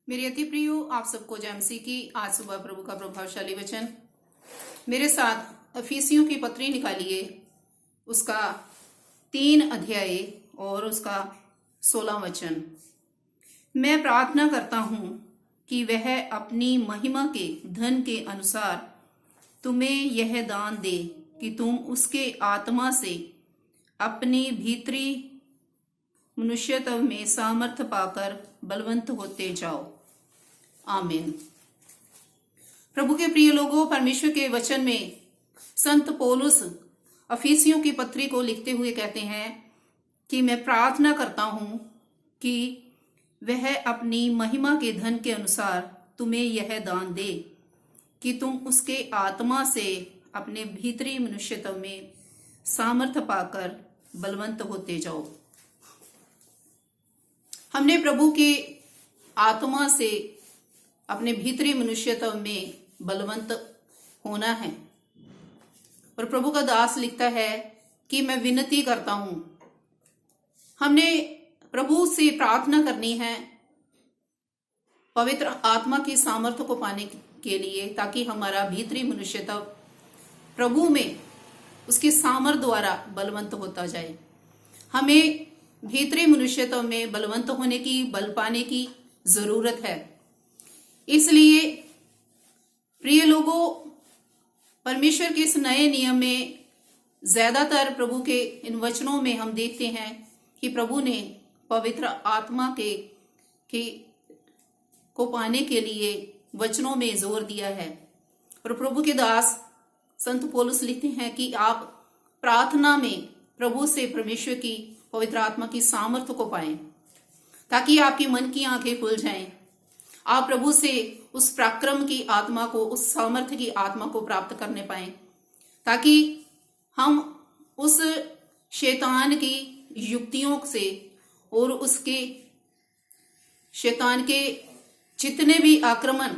मेरे अति प्रियो, आप सबको जय मसीह की। आज सुबह प्रभु का प्रभावशाली वचन मेरे साथ अफीसियों की पत्री निकालिए, उसका 3 अध्याय और उसका 16 वचन। मैं प्रार्थना करता हूं कि वह अपनी महिमा के धन के अनुसार तुम्हें यह दान दे कि तुम उसके आत्मा से अपनी भीतरी मनुष्यत्व में सामर्थ्य पाकर बलवंत होते जाओ। आमीन। प्रभु के प्रिय लोगों, परमेश्वर के वचन में संत पौलुस अफीसियों की पत्री को लिखते हुए कहते हैं कि मैं प्रार्थना करता हूं कि वह अपनी महिमा के धन के अनुसार तुम्हें यह दान दे कि तुम उसके आत्मा से अपने भीतरी मनुष्यत्व में सामर्थ्य पाकर बलवंत होते जाओ। हमने प्रभु की आत्मा से अपने भीतरी मनुष्यत्व में बलवंत होना है। और प्रभु का दास लिखता है कि मैं विनती करता हूं। हमने प्रभु से प्रार्थना करनी है पवित्र आत्मा की सामर्थ्य को पाने के लिए, ताकि हमारा भीतरी मनुष्यत्व प्रभु में उसकी सामर्थ्य द्वारा बलवंत होता जाए। हमें भीतरी मनुष्यत्व में बलवंत होने की, बल पाने की जरूरत है। इसलिए प्रिय लोगों, परमेश्वर के इस नए नियम में ज्यादातर प्रभु के इन वचनों में हम देखते हैं कि प्रभु ने पवित्र आत्मा को पाने के लिए वचनों में जोर दिया है। और प्रभु के दास संत पौलुस लिखते हैं कि आप प्रार्थना में प्रभु से परमेश्वर की पवित्र आत्मा की सामर्थ्य को पाएं, ताकि आपके मन की आंखें खुल जाएं। आप प्रभु से उस पराक्रम की आत्मा को, उस सामर्थ्य की आत्मा को प्राप्त करने पाएं, ताकि हम उस शैतान की युक्तियों से और उसके शैतान के जितने भी आक्रमण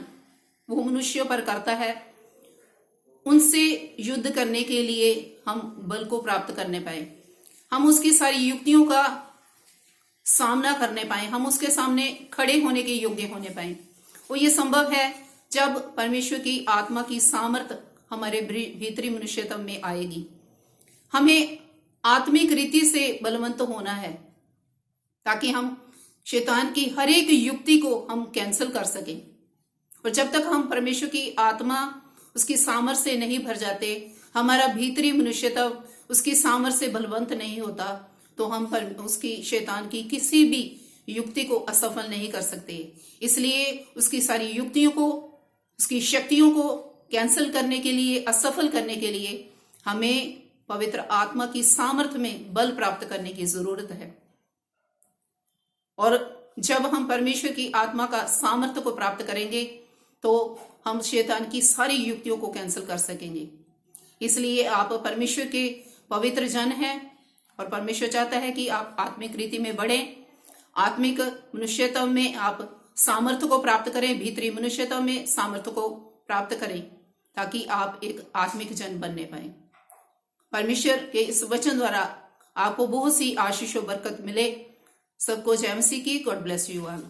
वो मनुष्यों पर करता है, उनसे युद्ध करने के लिए हम बल को प्राप्त करने पाए, हम उसकी सारी युक्तियों का सामना करने पाए, हम उसके सामने खड़े होने के योग्य होने पाए। और ये संभव है जब परमेश्वर की आत्मा की सामर्थ्य हमारे भीतरी मनुष्यत्व में आएगी। हमें आत्मिक रीति से बलवंत होना है, ताकि हम शैतान की हर एक युक्ति को हम कैंसिल कर सकें। और जब तक हम परमेश्वर की आत्मा उसकी सामर्थ्य से नहीं भर जाते, हमारा भीतरी मनुष्यत्व उसकी सामर्थ्य से बलवंत नहीं होता, तो हम उसकी शैतान की किसी भी युक्ति को असफल नहीं कर सकते। इसलिए उसकी सारी युक्तियों को, उसकी शक्तियों को कैंसिल करने के लिए, असफल करने के लिए हमें पवित्र आत्मा की सामर्थ्य में बल प्राप्त करने की जरूरत है। और जब हम परमेश्वर की आत्मा का सामर्थ्य को प्राप्त करेंगे तो हम शैतान की सारी युक्तियों को कैंसिल कर सकेंगे। इसलिए आप परमेश्वर के पवित्र जन हैं और परमेश्वर चाहता है कि आप आत्मिक रीति में बढ़ें, आत्मिक मनुष्यत्व में आप सामर्थ्य को प्राप्त करें, भीतरी मनुष्यत्व में सामर्थ्य को प्राप्त करें, ताकि आप एक आत्मिक जन बनने पाए। परमेश्वर के इस वचन द्वारा आपको बहुत सी आशीष और बरकत मिले। सबको जय मसीह की। God bless you all.